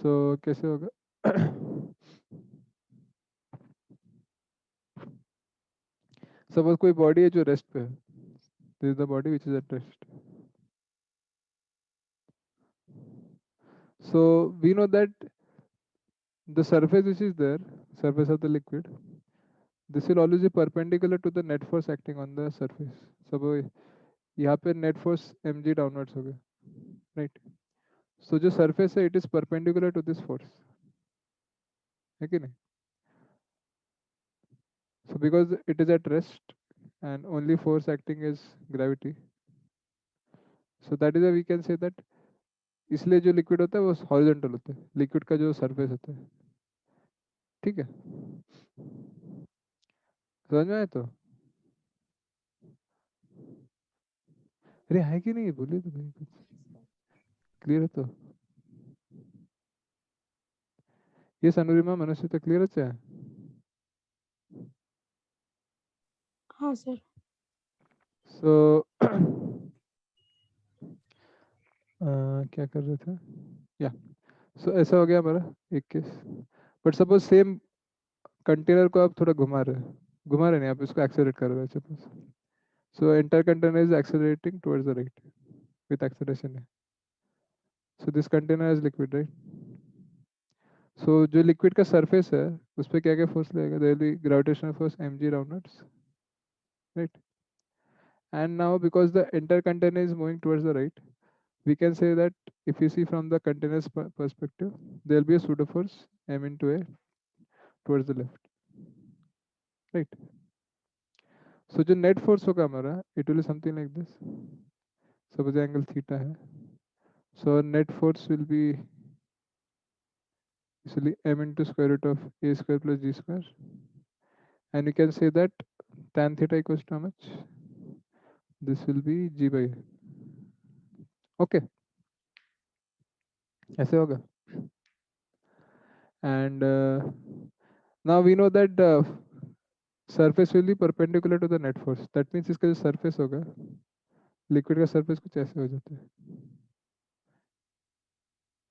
सो कैसे होगा? सपोज कोई बॉडी है जो रेस्ट पे है, this is the body which is at rest. So we know that the surface which is there, surface of the liquid, this will always be perpendicular to the net force acting on the surface. Suppose यहाँ पे net force mg downwards हो गया, right? So जो surface है, it is perpendicular to this force, है कि नहीं? So because it is at rest and only force acting is gravity, so that is why we can say that इसलिए जो liquid होता है वो हॉरिजॉन्टल होता है, लिक्विड का जो सरफेस होता है. ठीक है, समझ में आया? तो अरे है कि नहीं, बोलिए तो भाई, कुछ क्लियर है तो. ये अनुरिमा मनुष्य तो क्लियर है. हाँ सर. सो क्या कर रहे थे? या सो ऐसा हो गया हमारा एक case. But suppose same container को आप थोड़ा घुमा रहे नहीं, आप इसको एक्सेलरेट कर रहे हैं suppose. So entire container is accelerating towards the right with acceleration है. So this container is liquid, right? So जो लिक्विड का सरफेस है उस पर क्या क्या फोर्स लगेगा? There will be gravitational force mg downwards, right? And now because the entire container is moving towards the right, we can say that if you see from the container's perspective, there will be a pseudo force m into a towards the left, right? So जो net force होगा हमारा, it will be something like this. Suppose angle theta है, so net force will be actually m into square root of a square plus g square, and you can say that tan theta equals to how much? This will be g by a. Okay, ऐसे होगा. And now we know that the surface will be perpendicular to the net force. That means इसका जो surface होगा, liquid का surface कुछ ऐसे हो जाता है.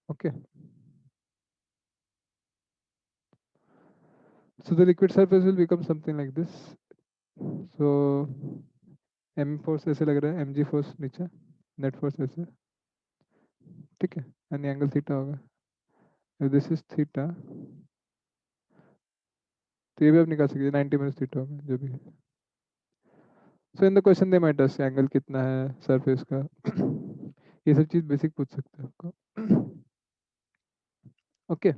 Okay, so the liquid surface will become something like this. So M force ऐसे लग रहा है, एम जी फोर्स नीचे, नेट फोर्स ऐसे. ठीक है, एंड एंगल थीटा होगा, दिस इज थीटा. तो ये भी आप निकाल सकते 90 माइनस थीटा होगा जो भी है. So in the question they might ask angle कितना है सरफेस का. ये सब चीज बेसिक पूछ सकते हैं आपको. ओके,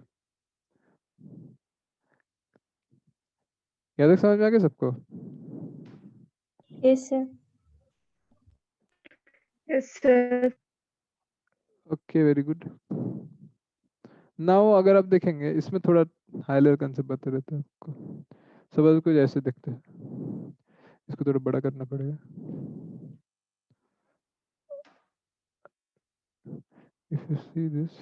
याद समझ में आ गया सबको? Yes sir. Yes sir. Okay, very good. Now अगर आप देखेंगे इसमें थोड़ा हाई लेवल कंसेप्ट बता रहता है आपको. सब कुछ ऐसे दिखते हैं, इसको थोड़ा बड़ा करना पड़ेगा. इफ यू सी दिस,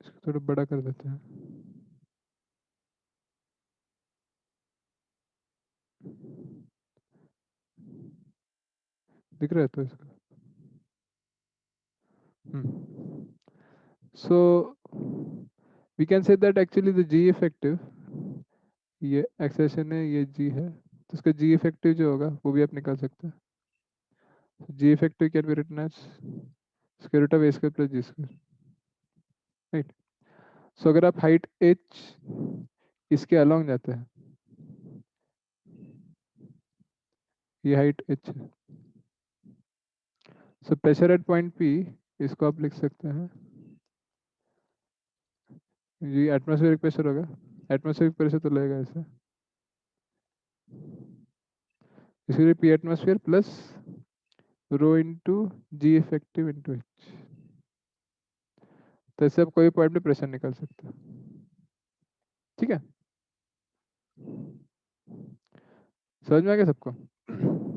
इसको थोड़ा बड़ा कर देते हैं. दिख रहा है तो इसका. So we can say that actually the G effective, ये एक्सेशन है, ये जी है, तो इसका जी इफेक्टिव जो होगा वो भी आप निकाल सकते हैं. G effective can be written as square root of a square plus g square, right? So अगर आप हाइट h इसके अलोंग जाते हैं, ये हाइट h है, so pressure at point P, इसको आप लिख सकते हैं, ये एटमॉस्फेरिक प्रेशर होगा. एटमॉस्फेरिक प्रेशर तो लगेगा ऐसे, इसलिए P atmosphere plus rho into g effective into h. तो ऐसे आप कोई पॉइंट पे प्रेशर निकाल सकते हैं. ठीक है, समझ में आ गया सबको?